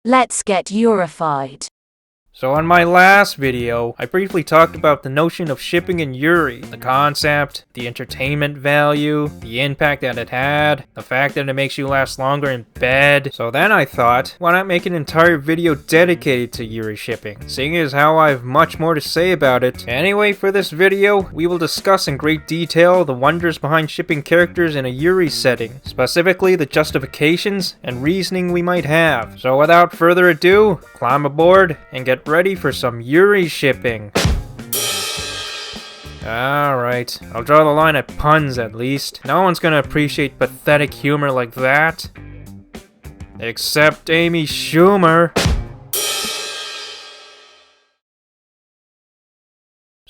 Let's get Yurified. So in my last video, I briefly talked about the notion of shipping in Yuri, the concept, the entertainment value, the impact that it had, the fact that it makes you last longer in bed. So then I thought, why not make an entire video dedicated to Yuri shipping, seeing as how I have much more to say about it. Anyway, for this video, we will discuss in great detail the wonders behind shipping characters in a Yuri setting, specifically the justifications and reasoning we might have. So without further ado, climb aboard and get ready for some Yuri shipping. Alright, I'll draw the line at puns at least. No one's gonna appreciate pathetic humor like that. Except Amy Schumer.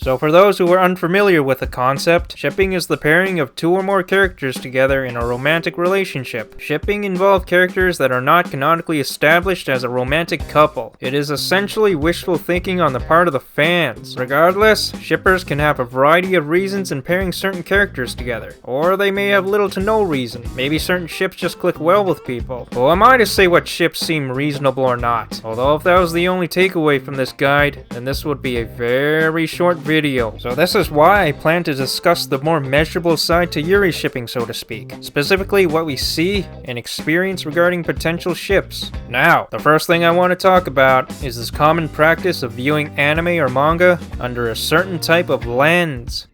So for those who are unfamiliar with the concept, shipping is the pairing of two or more characters together in a romantic relationship. Shipping involves characters that are not canonically established as a romantic couple. It is essentially wishful thinking on the part of the fans. Regardless, shippers can have a variety of reasons in pairing certain characters together. Or they may have little to no reason. Maybe certain ships just click well with people. Who am I to say what ships seem reasonable or not? Although if that was the only takeaway from this guide, then this would be a very short video. So this is why I plan to discuss the more measurable side to Yuri shipping, so to speak. Specifically what we see and experience regarding potential ships. Now, the first thing I want to talk about is this common practice of viewing anime or manga under a certain type of lens.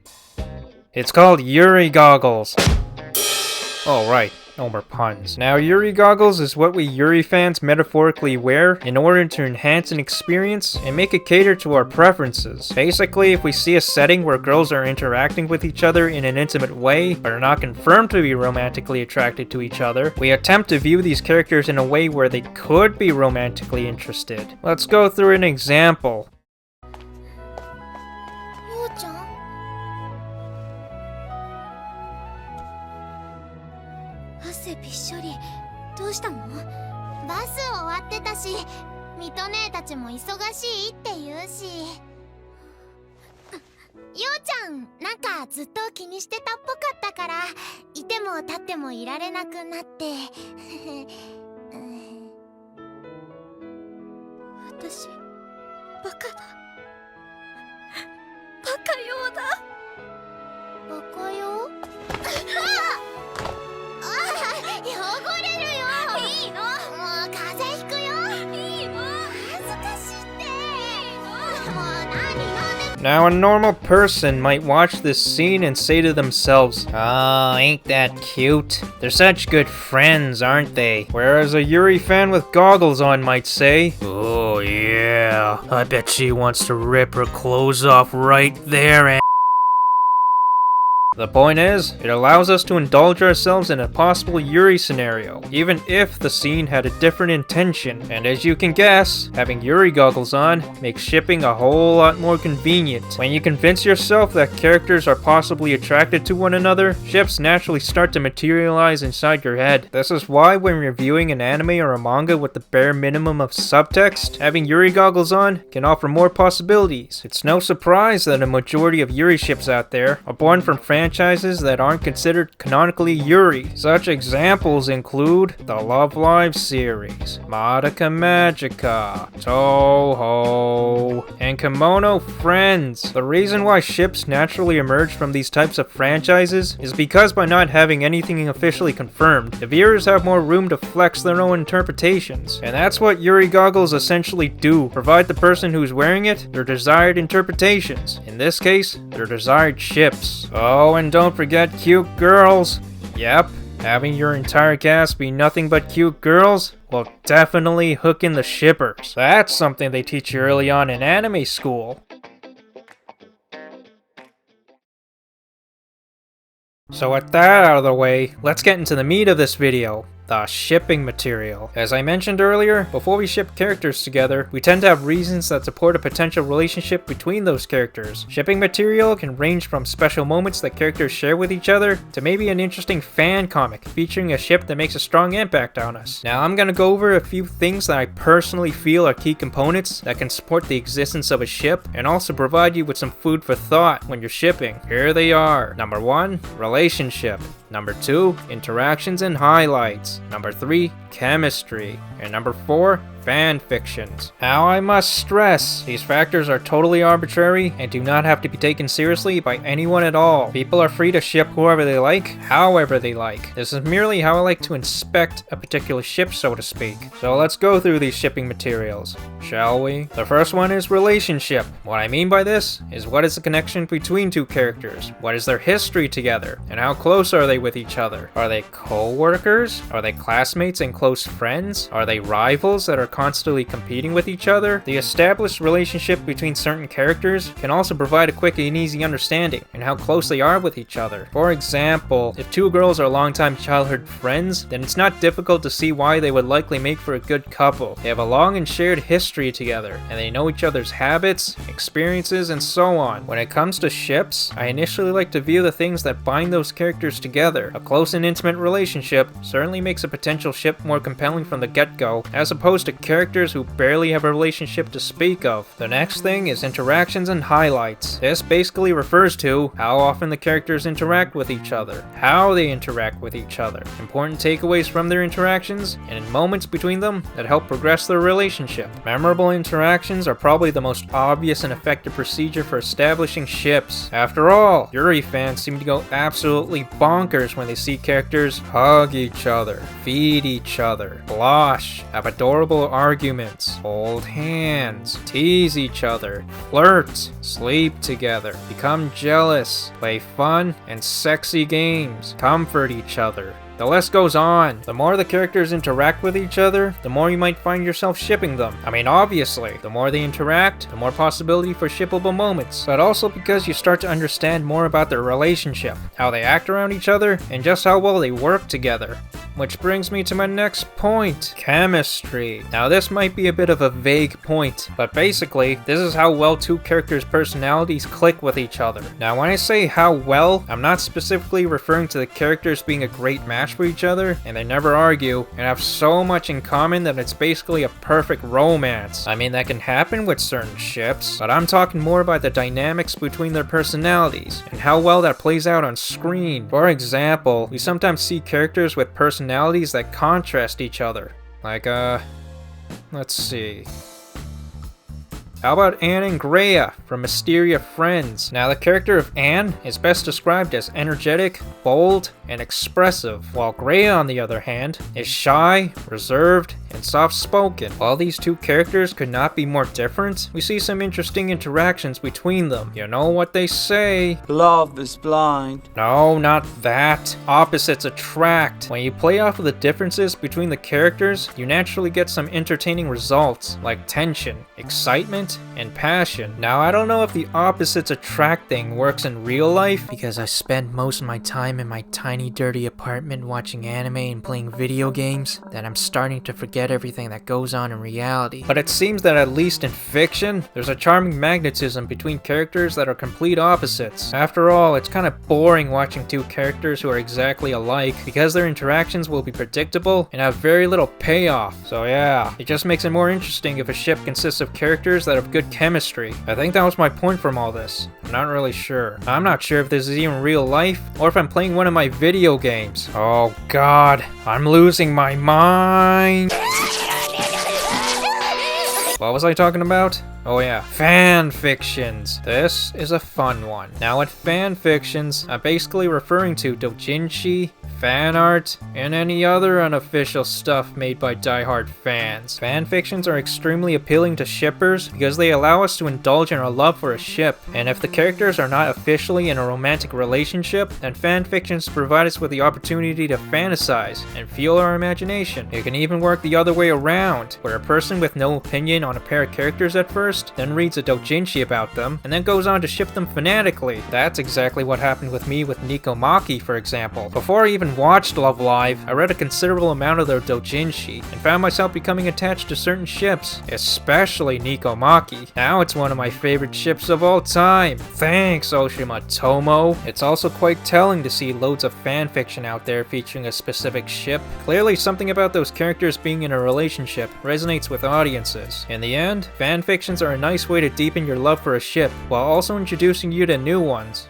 It's called Yuri goggles. Oh right, no more puns. Now, Yuri goggles is what we Yuri fans metaphorically wear in order to enhance an experience and make it cater to our preferences. Basically, if we see a setting where girls are interacting with each other in an intimate way, but are not confirmed to be romantically attracted to each other, we attempt to view these characters in a way where they could be romantically interested. Let's go through an example. Now, a normal person might watch this scene and say to themselves, "Oh, ain't that cute? They're such good friends, aren't they?" Whereas a Yuri fan with goggles on might say, "Oh yeah, I bet she wants to rip her clothes off right there and..." The point is, it allows us to indulge ourselves in a possible Yuri scenario, even if the scene had a different intention. And as you can guess, having Yuri goggles on makes shipping a whole lot more convenient. When you convince yourself that characters are possibly attracted to one another, ships naturally start to materialize inside your head. This is why when reviewing an anime or a manga with the bare minimum of subtext, having Yuri goggles on can offer more possibilities. It's no surprise that a majority of Yuri ships out there are born from franchises that aren't considered canonically Yuri. Such examples include the Love Live series, Madoka Magica, Toho, and Kimono Friends. The reason why ships naturally emerge from these types of franchises is because by not having anything officially confirmed, the viewers have more room to flex their own interpretations. And that's what Yuri goggles essentially do, provide the person who's wearing it their desired interpretations. In this case, their desired ships. Oh, and don't forget cute girls. Yep, having your entire cast be nothing but cute girls will definitely hook in the shippers. That's something they teach you early on in anime school. So with that out of the way, let's get into the meat of this video. The shipping material. As I mentioned earlier, before we ship characters together, we tend to have reasons that support a potential relationship between those characters. Shipping material can range from special moments that characters share with each other, to maybe an interesting fan comic featuring a ship that makes a strong impact on us. Now I'm gonna go over a few things that I personally feel are key components that can support the existence of a ship, and also provide you with some food for thought when you're shipping. Here they are. Number 1, relationship. Number 2, interactions and highlights. Number 3, chemistry. And number 4, fan fictions. Now I must stress, these factors are totally arbitrary and do not have to be taken seriously by anyone at all. People are free to ship whoever they like, however they like. This is merely how I like to inspect a particular ship, so to speak. So let's go through these shipping materials, shall we? The first one is relationship. What I mean by this is, what is the connection between two characters? What is their history together? And how close are they with each other? Are they co-workers? Are they classmates and close friends? Are they rivals that are constantly competing with each other? The established relationship between certain characters can also provide a quick and easy understanding in how close they are with each other. For example, if two girls are longtime childhood friends, then it's not difficult to see why they would likely make for a good couple. They have a long and shared history together, and they know each other's habits, experiences, and so on. When it comes to ships, I initially like to view the things that bind those characters together. A close and intimate relationship certainly makes a potential ship more compelling from the get-go, as opposed to characters who barely have a relationship to speak of. The next thing is interactions and highlights. This basically refers to how often the characters interact with each other, how they interact with each other, important takeaways from their interactions, and in moments between them that help progress their relationship. Memorable interactions are probably the most obvious and effective procedure for establishing ships. After all, Yuri fans seem to go absolutely bonkers when they see characters hug each other, feed each other, blush, have adorable arguments, hold hands, tease each other, flirt, sleep together, become jealous, play fun and sexy games, comfort each other. The list goes on. The more the characters interact with each other, the more you might find yourself shipping them. I mean, obviously, the more they interact, the more possibility for shippable moments, but also because you start to understand more about their relationship, how they act around each other, and just how well they work together. Which brings me to my next point, chemistry. Now this might be a bit of a vague point, but basically, this is how well two characters' personalities click with each other. Now when I say how well, I'm not specifically referring to the characters being a great match for each other, and they never argue, and have so much in common that it's basically a perfect romance. I mean, that can happen with certain ships, but I'm talking more about the dynamics between their personalities, and how well that plays out on screen. For example, we sometimes see characters with personalities that contrast each other. Like, let's see. How about Anne and Greya from Mysteria Friends? Now the character of Anne is best described as energetic, bold, and expressive, while Greya on the other hand is shy, reserved, and soft-spoken. While these two characters could not be more different, we see some interesting interactions between them. You know what they say? Love is blind. No, not that. Opposites attract. When you play off of the differences between the characters, you naturally get some entertaining results, like tension, excitement, and passion. Now, I don't know if the opposites attract thing works in real life, because I spend most of my time in my tiny dirty apartment watching anime and playing video games, that I'm starting to forget everything that goes on in reality. But it seems that at least in fiction, there's a charming magnetism between characters that are complete opposites. After all, it's kind of boring watching two characters who are exactly alike, because their interactions will be predictable and have very little payoff. So yeah, it just makes it more interesting if a ship consists of characters that have good chemistry. I think that was my point from all this. I'm not really sure. I'm not sure if this is even real life, or if I'm playing one of my video games. Oh god, I'm losing my mind. What was I talking about? Oh yeah, fan fictions. This is a fun one. Now with fan fictions, I'm basically referring to doujinshi, fan art, and any other unofficial stuff made by diehard fans. Fan fictions are extremely appealing to shippers because they allow us to indulge in our love for a ship, and if the characters are not officially in a romantic relationship, then fan fictions provide us with the opportunity to fantasize and fuel our imagination. It can even work the other way around, where a person with no opinion on a pair of characters at first, then reads a doujinshi about them, and then goes on to ship them fanatically. That's exactly what happened with me with Nikomaki, for example. Before I even watched Love Live, I read a considerable amount of their doujinshi, and found myself becoming attached to certain ships, especially Nikomaki. Now it's one of my favorite ships of all time. Thanks, Oshima Tomo. It's also quite telling to see loads of fanfiction out there featuring a specific ship. Clearly something about those characters being in a relationship resonates with audiences. In the end, fanfictions are a nice way to deepen your love for a ship, while also introducing you to new ones.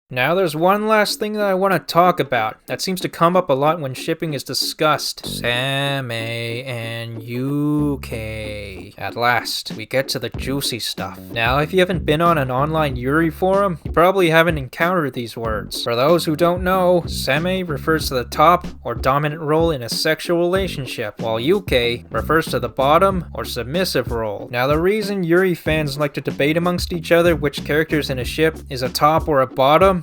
Now there's one last thing that I want to talk about that seems to come up a lot when shipping is discussed. Same and UK. At last, we get to the juicy stuff. Now, if you haven't been on an online Yuri forum, you probably haven't encountered these words. For those who don't know, seme refers to the top or dominant role in a sexual relationship, while UK refers to the bottom or submissive role. Now, the reason Yuri fans like to debate amongst each other which characters in a ship is a top or a bottom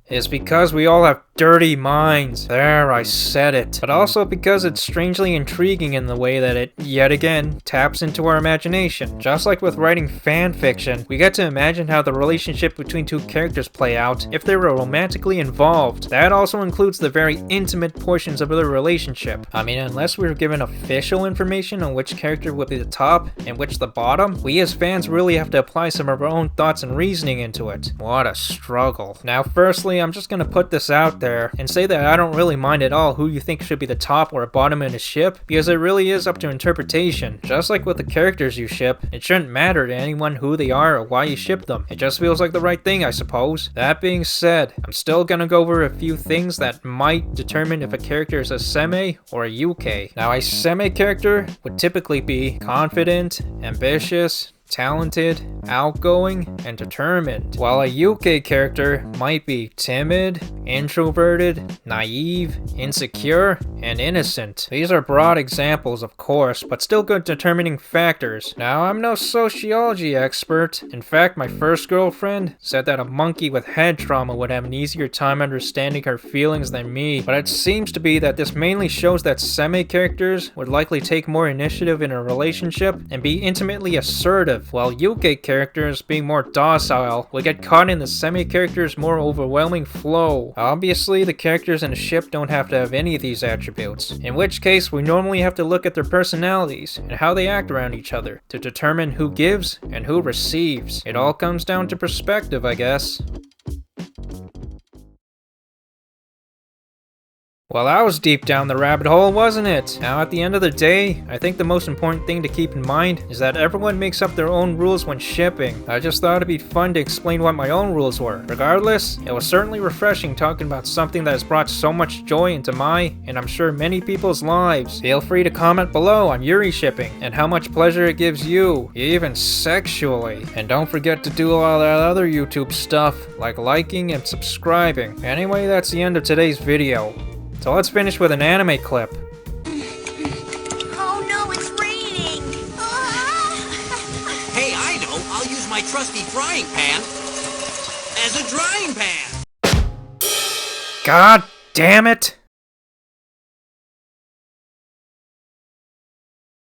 is because we all have dirty minds. There, I said it. But also because it's strangely intriguing in the way that it, yet again, taps into our imagination. Just like with writing fan fiction, we get to imagine how the relationship between two characters play out if they were romantically involved. That also includes the very intimate portions of the relationship. I mean, unless we were given official information on which character would be the top and which the bottom, we as fans really have to apply some of our own thoughts and reasoning into it. What a struggle. Now, firstly, I'm just gonna put this out there and say that I don't really mind at all who you think should be the top or bottom in a ship, because it really is up to interpretation. Just like with the characters you ship, it shouldn't matter to anyone who they are or why you ship them. It just feels like the right thing, I suppose. That being said, I'm still gonna go over a few things that might determine if a character is a seme or a UK. Now, a seme character would typically be confident, ambitious, talented, outgoing, and determined, while a UK character might be timid, introverted, naive, insecure, and innocent. These are broad examples, of course, but still good determining factors. Now, I'm no sociology expert. In fact, my first girlfriend said that a monkey with head trauma would have an easier time understanding her feelings than me, but it seems to be that this mainly shows that seme characters would likely take more initiative in a relationship and be intimately assertive, while UK characters, being more docile, will get caught in the seme character's more overwhelming flow. Obviously, the characters in a ship don't have to have any of these attributes, in which case we normally have to look at their personalities and how they act around each other to determine who gives and who receives. It all comes down to perspective, I guess. Well, that was deep down the rabbit hole, wasn't it? Now, at the end of the day, I think the most important thing to keep in mind is that everyone makes up their own rules when shipping. I just thought it'd be fun to explain what my own rules were. Regardless, it was certainly refreshing talking about something that has brought so much joy into my, and I'm sure many people's lives. Feel free to comment below on Yuri shipping and how much pleasure it gives you, even sexually. And don't forget to do all that other YouTube stuff, like liking and subscribing. Anyway, that's the end of today's video. So let's finish with an anime clip. Oh no, it's raining! Hey, I know! I'll use my trusty frying pan as a drying pan! God damn it!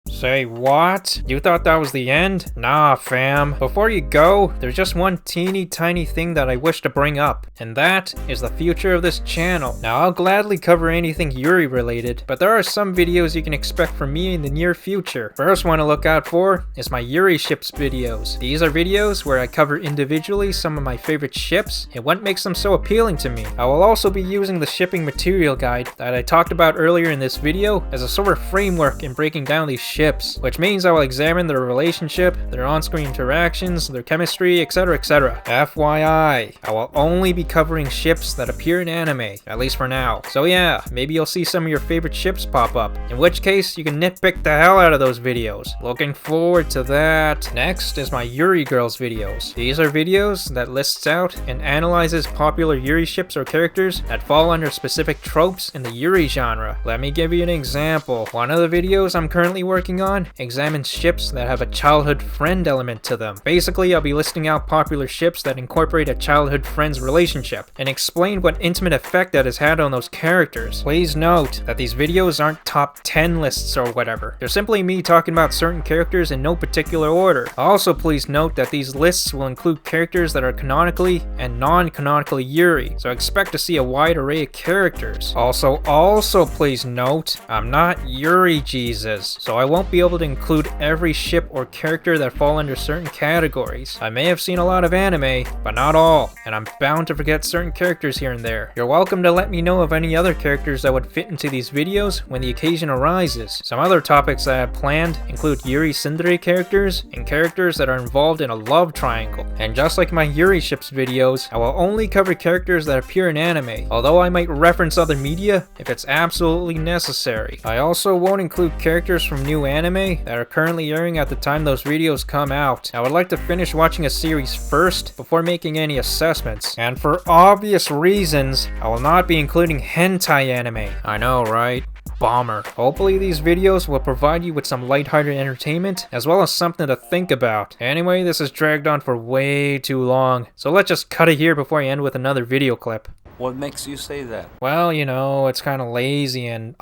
Say what? You thought that was the end? Nah, fam. Before you go, there's just one teeny tiny thing that I wish to bring up, and that is the future of this channel. Now, I'll gladly cover anything Yuri related, but there are some videos you can expect from me in the near future. First one to look out for is my Yuri ships videos. These are videos where I cover individually some of my favorite ships and what makes them so appealing to me. I will also be using the shipping material guide that I talked about earlier in this video as a sort of framework in breaking down these ships, which means I will examine their relationship, their on-screen interactions, their chemistry, etc, etc. FYI, I will only be covering ships that appear in anime, at least for now. So yeah, maybe you'll see some of your favorite ships pop up, in which case you can nitpick the hell out of those videos. Looking forward to that. Next is my Yuri Girls videos. These are videos that lists out and analyzes popular Yuri ships or characters that fall under specific tropes in the Yuri genre. Let me give you an example. One of the videos I'm currently working on examines ships that have a childhood friend element to them. Basically, I'll be listing out popular ships that incorporate a childhood friend's relationship and explain what intimate effect that has had on those characters. Please note that these videos aren't top 10 lists or whatever. They're simply me talking about certain characters in no particular order. Also, please note that these lists will include characters that are canonically and non-canonically Yuri, so expect to see a wide array of characters. Also please note, I'm not Yuri Jesus, so I won't won't be able to include every ship or character that fall under certain categories. I may have seen a lot of anime, but not all, and I'm bound to forget certain characters here and there. You're welcome to let me know of any other characters that would fit into these videos when the occasion arises. Some other topics that I have planned include Yuri tsundere characters and characters that are involved in a love triangle. And just like my Yuri ships videos, I will only cover characters that appear in anime, although I might reference other media if it's absolutely necessary. I also won't include characters from new anime that are currently airing at the time those videos come out. I would like to finish watching a series first before making any assessments. And for obvious reasons, I will not be including hentai anime. I know, right? Bomber. Hopefully these videos will provide you with some lighthearted entertainment as well as something to think about. Anyway, this has dragged on for way too long, so let's just cut it here before I end with another video clip. What makes you say that? Well, you know, it's kinda lazy and